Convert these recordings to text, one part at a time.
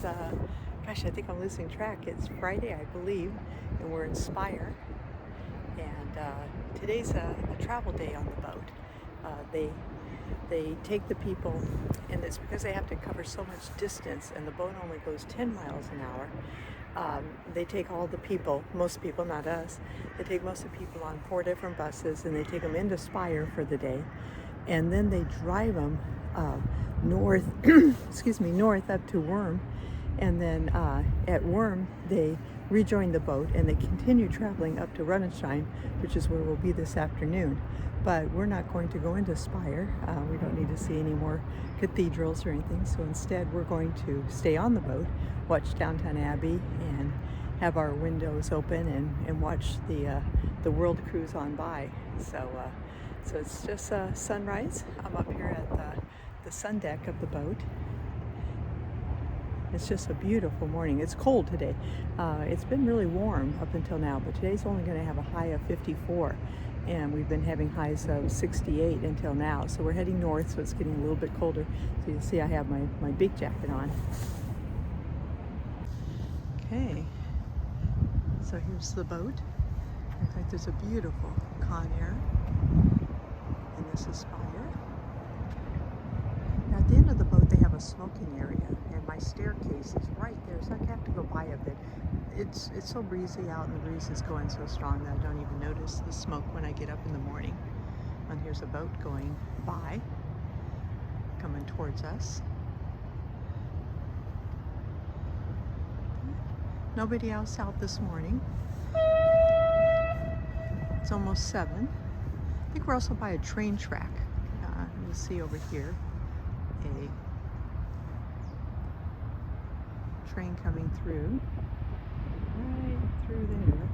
gosh, I think I'm losing track. It's Friday, I believe, and we're in Speyer. And today's a travel day on the boat. They take the people, and it's because they have to cover so much distance, and the boat only goes 10 miles an hour. They take all the people, most people, not us, they take most of the people on 4 different buses, and they take them into Speyer for the day, and then they drive them north, north up to Worm, and then at Worm they rejoin the boat and they continue traveling up to Rudesheim, which is where we'll be this afternoon. But we're not going to go into Speyer. We don't need to see any more cathedrals or anything, so instead we're going to stay on the boat, watch Downtown Abbey, and have our windows open and watch the world cruise on by. So it's just sunrise. I'm up here at the sun deck of the boat. It's just a beautiful morning. It's cold today. It's been really warm up until now, but today's only going to have a high of 54, and we've been having highs of 68 until now. So we're heading north, so it's getting a little bit colder. So you'll see I have my big jacket on. Okay, so here's the boat. In fact, there's a beautiful Conair, and this is Speyer. Now at the end of the boat they have a smoking area, and my staircase is right there, so I have to go by a bit. It's so breezy out, and the breeze is going so strong that I don't even notice the smoke when I get up in the morning. And here's a boat going by, coming towards us. Nobody else out this morning. It's almost 7. I think we're also by a train track. You'll see over here a train coming through, right through there,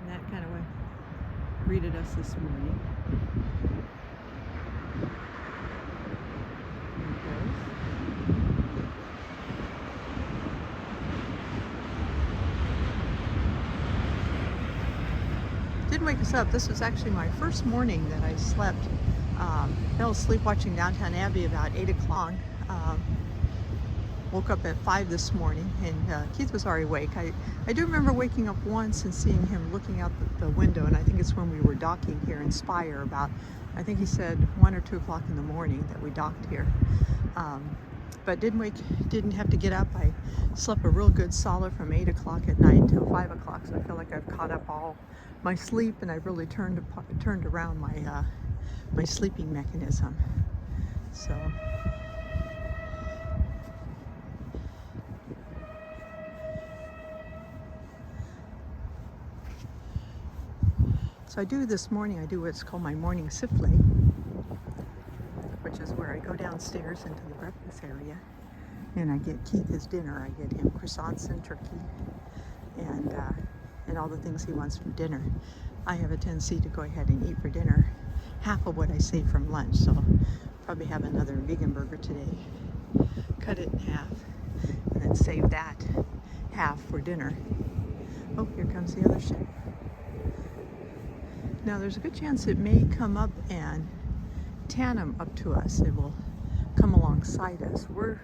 and that kind of greeted us this morning. There it goes. Didn't wake us up. This was actually my first morning that I slept. Fell asleep watching Downtown Abbey about 8 o'clock. Woke up at 5 this morning, and Keith was already awake. I do remember waking up once and seeing him looking out the window, and I think it's when we were docking here in Speyer about, I think he said 1 or 2 o'clock in the morning that we docked here. But didn't have to get up. I slept a real good solid from 8 o'clock at night until 5 o'clock, so I feel like I've caught up all my sleep, and I've really turned around my sleeping mechanism. So I do this morning, I do what's called my morning siffle, which is where I go downstairs into the breakfast area and I get Keith his dinner. I get him croissants and turkey and all the things he wants for dinner. I have a tendency to go ahead and eat for dinner half of what I save from lunch, so I'll probably have another vegan burger today, cut it in half, and then save that half for dinner. Oh, here comes the other ship. Now there's a good chance it may come up and tandem up to us. It will come alongside us. We're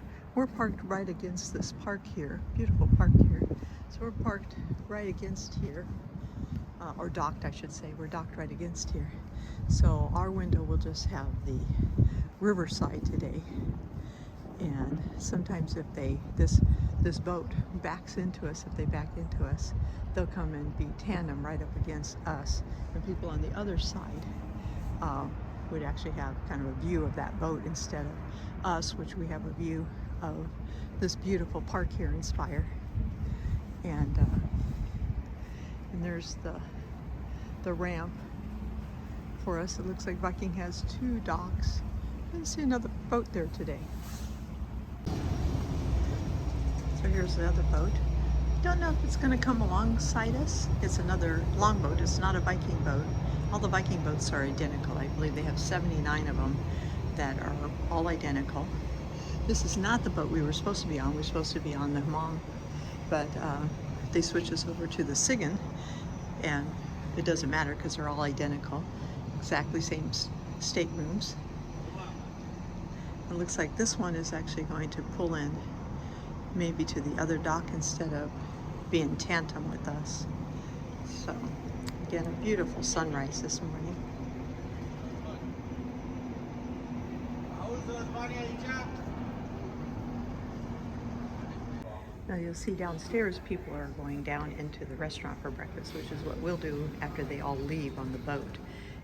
parked right against this park here, beautiful park here. So we're parked right against here, or docked I should say. We're docked right against here. So our window will just have the riverside today. And sometimes if this boat backs into us, if they back into us, they'll come and be tandem right up against us. And people on the other side would actually have kind of a view of that boat instead of us, which we have a view of this beautiful park here in Speyer. And there's the ramp for us. It looks like Viking has 2 docks. I didn't see another boat there today. So here's the other boat. Don't know if it's going to come alongside us. It's another longboat. It's not a Viking boat. All the Viking boats are identical. I believe they have 79 of them that are all identical. This is not the boat we were supposed to be on. We're supposed to be on the Hmong, but they switched us over to the Sigan, and it doesn't matter because they're all identical, exactly same staterooms. It looks like this one is actually going to pull in maybe to the other dock instead of being tandem with us. So again, a beautiful sunrise this morning. Now you'll see downstairs people are going down into the restaurant for breakfast, which is what we'll do after they all leave on the boat.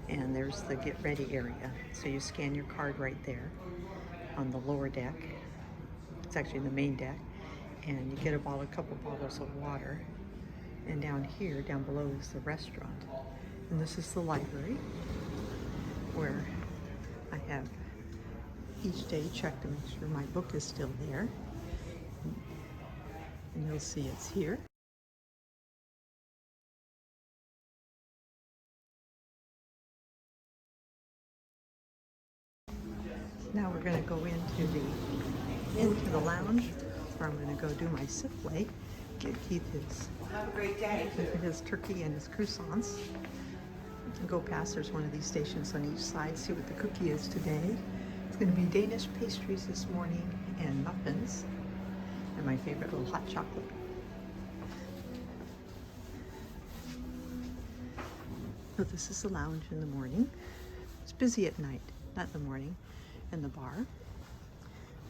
And there's the get ready area. So you scan your card right there on the lower deck. It's actually the main deck. And you get a couple bottles of water. And down here, down below, is the restaurant. And this is the library where I have each day check to make sure my book is still there. And you'll see it's here. Now we're going to go into the lounge where I'm going to go do my souffle. Get Keith his turkey and his croissants. And go past. There's one of these stations on each side. See what the cookie is today. It's going to be Danish pastries this morning and muffins. And my favorite little hot chocolate. So this is the lounge in the morning. It's busy at night, not in the morning. And the bar,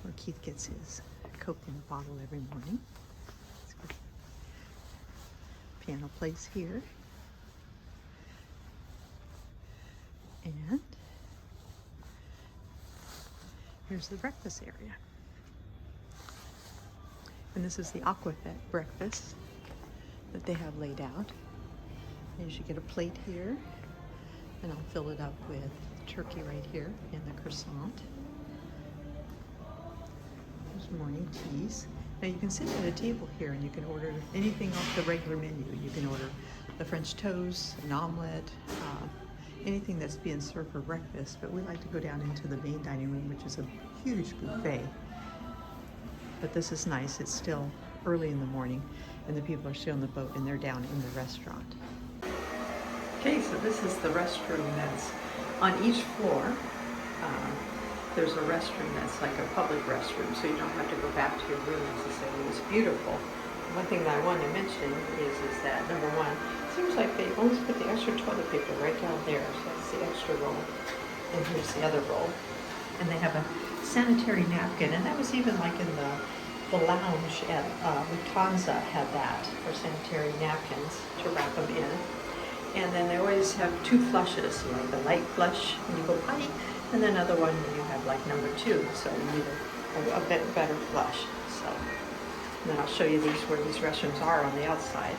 where Keith gets his Coke in a bottle every morning. Piano plays here. And here's the breakfast area. And this is the Aquafit breakfast that they have laid out. And you should get a plate here, and I'll fill it up with turkey right here and the croissant. There's morning teas. Now you can sit at a table here and you can order anything off the regular menu. You can order the French toast, an omelet, anything that's being served for breakfast. But we like to go down into the main dining room, which is a huge buffet. But this is nice. It's still early in the morning and the people are still on the boat and they're down in the restaurant. Okay, so this is the restroom that's on each floor. There's a restroom that's like a public restroom, so you don't have to go back to your room necessarily. It's beautiful. One thing that I want to mention is that, number one, it seems like they always put the extra toilet paper right down there. So that's the extra roll. And here's the other roll. And they have a sanitary napkin, and that was even like in the lounge at Lufthansa had that, for sanitary napkins to wrap them in. And then they always have two flushes, like a light flush when you go potty, and then another one when you have like number 2, so you need a bit better flush. So, and then I'll show you where these restrooms are on the outside.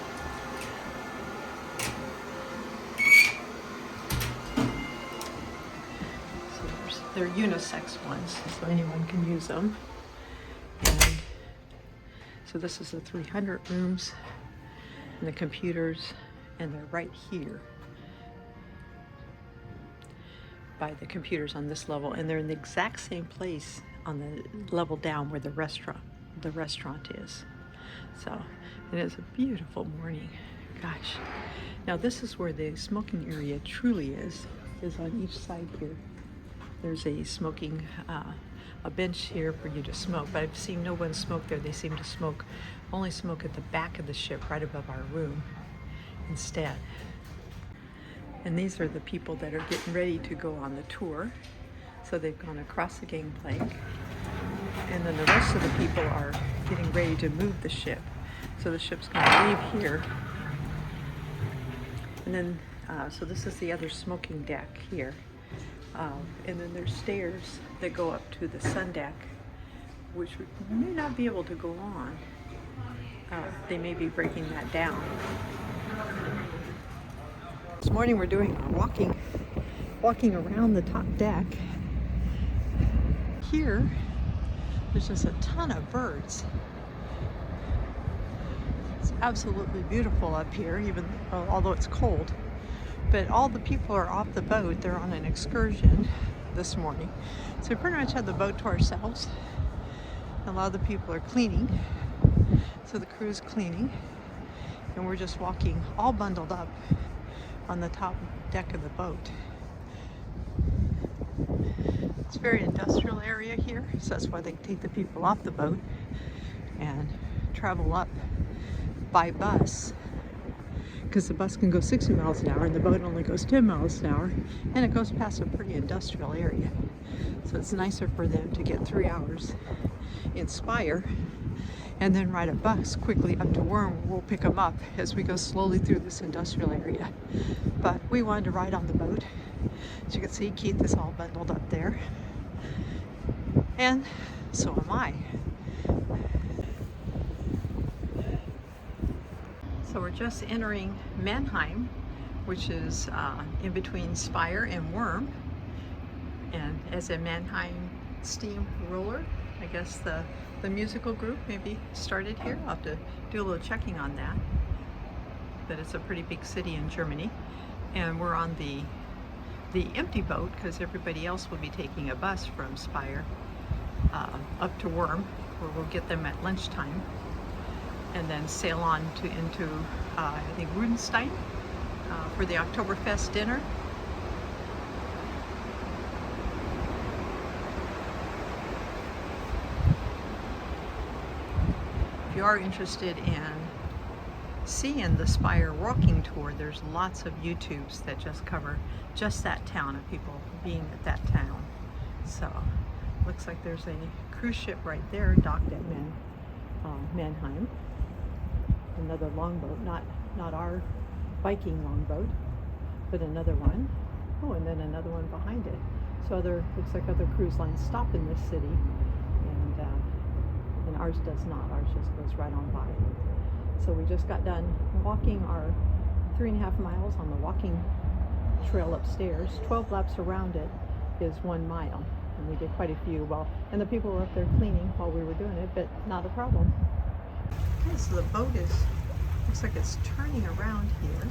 So they're unisex ones, so anyone can use them. And so this is the 300 rooms, and the computers. And they're right here by the computers on this level, and they're in the exact same place on the level down where the restaurant is. So it is a beautiful morning. Gosh. Now this is where the smoking area truly is on each side here. There's a smoking a bench here for you to smoke, but I've seen no one smoke there. They seem to only smoke at the back of the ship right above our room instead. And these are the people that are getting ready to go on the tour. So they've gone across the gangplank, and then the rest of the people are getting ready to move the ship. So the ship's going to leave here, and then so this is the other smoking deck here, and then there's stairs that go up to the sun deck, which we may not be able to go on. They may be breaking that down. This morning we're doing walking around the top deck. Here, there's just a ton of birds. It's absolutely beautiful up here, even although it's cold. But all the people are off the boat. They're on an excursion this morning. So we pretty much have the boat to ourselves. A lot of the people are cleaning. So the crew's cleaning. And we're just walking all bundled up on the top deck of the boat. It's a very industrial area here, so that's why they take the people off the boat. and travel up by bus, because the bus can go 60 miles an hour and the boat only goes 10 miles an hour, and it goes past a pretty industrial area. So it's nicer for them to get 3 hours in Speyer and then ride a bus quickly up to Wurm, where we'll pick them up as we go slowly through this industrial area. But we wanted to ride on the boat. As you can see, Keith is all bundled up there, and so am I. So we're just entering Mannheim, which is in between Speyer and Wurm. And as a Mannheim steam roller, I guess the musical group maybe started here. I'll have to do a little checking on that. But it's a pretty big city in Germany. And we're on the empty boat because everybody else will be taking a bus from Speyer up to Wurm, where we'll get them at lunchtime, and then sail on into I think Rüdesheim for the Oktoberfest dinner. If you are interested in seeing the Speyer walking tour, there's lots of YouTubes that just cover just that town and people being at that town. So looks like there's a cruise ship right there docked at Mannheim. Another longboat, not our Viking longboat, but another one. Oh, and then another one behind it. So looks like other cruise lines stop in this city, and ours does not. Ours just goes right on by. So we just got done walking our 3.5 miles on the walking trail upstairs. 12 laps around it is 1 mile, and we did quite a few. And the people were up there cleaning while we were doing it, but not a problem. Okay, so the boat looks like it's turning around here,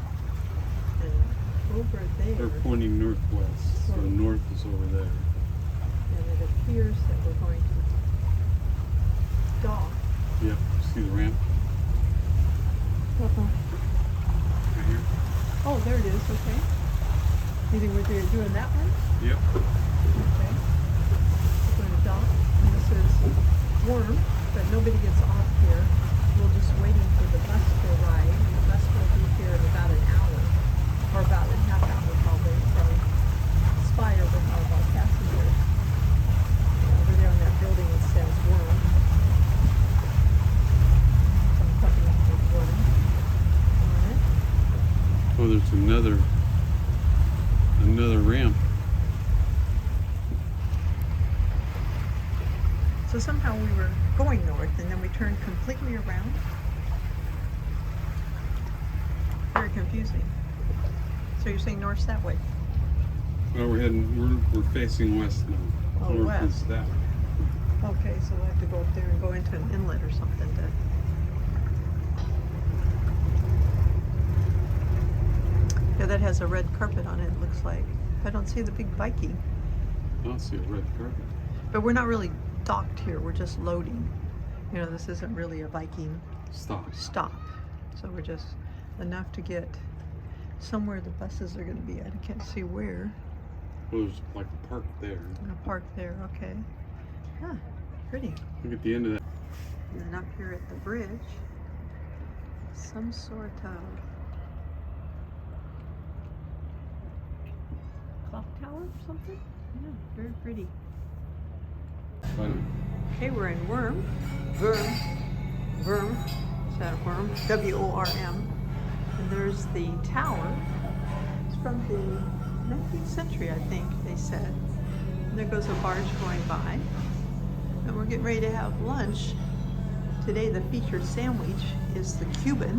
and over there. They're pointing northwest, so north is over there. And it appears that we're going to dock. Yep, see the ramp? Right here? Oh, there it is, okay. You think we're doing that one? Yep. Okay. We're going to dock, and this is Wurm, but nobody gets off here. We're just waiting for the bus to arrive, and the bus will be here in about an hour, or about a half hour probably, from Speyer with all of our passengers. Over there on that building it says Wurm. Some company says Wurm on it. Oh, there's another ramp. So somehow we were going north and then we turned completely around. Very confusing. So you're saying north's that way? Well, we're facing west now. Oh, north west. is that way. Okay, so we'll have to go up there and go into an inlet or something Yeah, that has a red carpet on it, it looks like. I don't see the big Viking. I don't see a red carpet. But we're not really docked here, we're just loading. You know, this isn't really a Viking Stop. So we're just enough to get somewhere the buses are going to be at. I can't see where. Well, there's like a park there. A park there, okay. Huh, pretty. Look at the end of that. And then up here at the bridge, some sort of clock tower or something? Yeah, very pretty. Fun. Okay, we're in Wurm. Wurm. Is that Wurm? W-O-R-M. And there's the tower. It's from the 19th century, I think, they said. And there goes a barge going by. And we're getting ready to have lunch. Today the featured sandwich is the Cuban,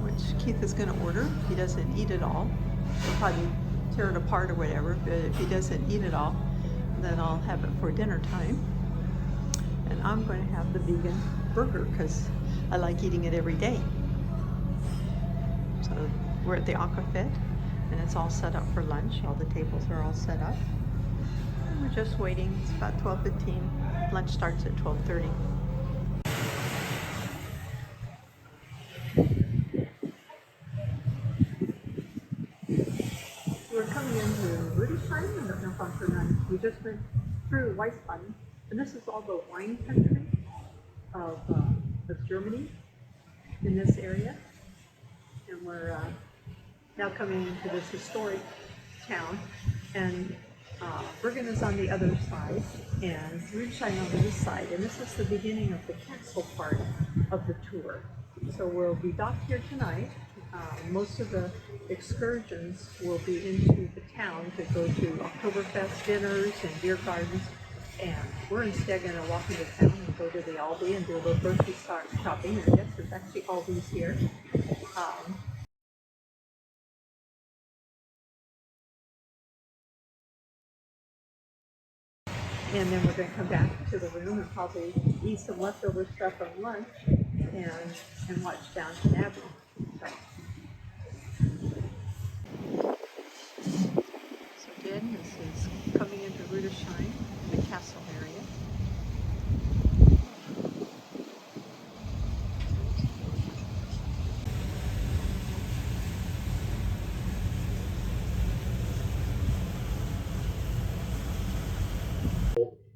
which Keith is going to order. He doesn't eat it all. He'll probably tear it apart or whatever, but if he doesn't eat it all, then I'll have it for dinner time. And I'm going to have the vegan burger because I like eating it every day. So we're at the Aquafit and it's all set up for lunch. All the tables are all set up. And we're just waiting. It's about 12:15. Lunch starts at 12:30. We're coming into Rudesheim in the Nordfriesen. We just went through Wiesbaden, and this is all the wine country of Germany in this area. And we're now coming into this historic town. And Bergen is on the other side and Rudesheim on this side. And this is the beginning of the castle part of the tour. So we'll be docked here tonight. Most of the excursions will be into the town to go to Oktoberfest dinners and beer gardens. And we're instead going to walk into town and go to the Aldi and do a little grocery shopping. And yes, there's actually Aldi's here. And then we're going to come back to the room and probably eat some leftover stuff from lunch and watch Downton Abbey. So again, this is coming into Rüdesheim, the castle area.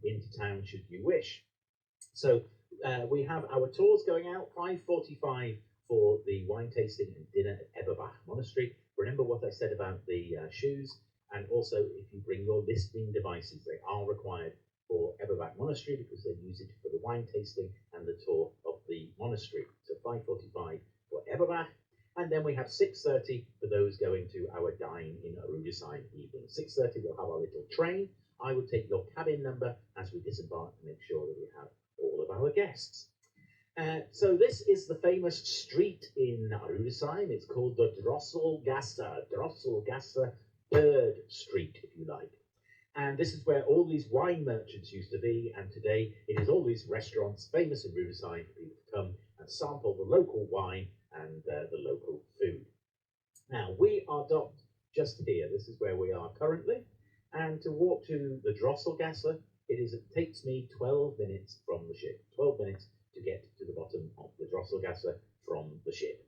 Into town should you wish. So we have our tours going out 5:45 for the wine tasting and dinner at Eberbach Monastery. Remember what I said about the shoes, and also if you bring your listening devices, they are required for Eberbach Monastery because they use it for the wine tasting and the tour of the monastery. So 5:45 for Eberbach. And then we have 6:30 for those going to our dine in Rudesheim evening. 6:30 we'll have our little train. I will take your cabin number as we disembark to make sure that we have all of our guests. So this is the famous street in Rüdesheim. It's called the Drosselgasse Bird Street, if you like. And this is where all these wine merchants used to be, and today it is all these restaurants famous in Rüdesheim for people to come and sample the local wine and the local food. Now, we are docked just here. This is where we are currently. And to walk to the Drosselgasse, it takes me 12 minutes from the ship. 12 minutes to get to the bottom of the Drosselgasse from the ship.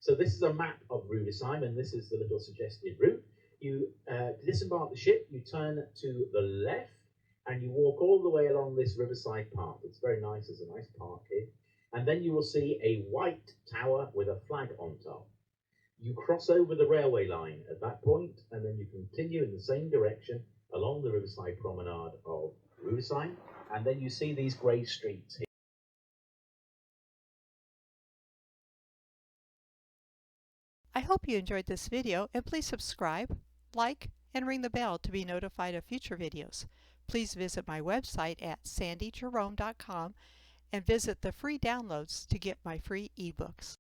So this is a map of Rüdesheim, and this is the little suggested route. You disembark the ship, you turn to the left, and you walk all the way along this riverside path. It's very nice. There's a nice park here. And then you will see a white tower with a flag on top. You cross over the railway line at that point, and then you continue in the same direction along the riverside promenade of Rüdesheim, and then you see these grey streets here. I hope you enjoyed this video, and please subscribe, like, and ring the bell to be notified of future videos. Please visit my website at sandijerome.com and visit the free downloads to get my free ebooks.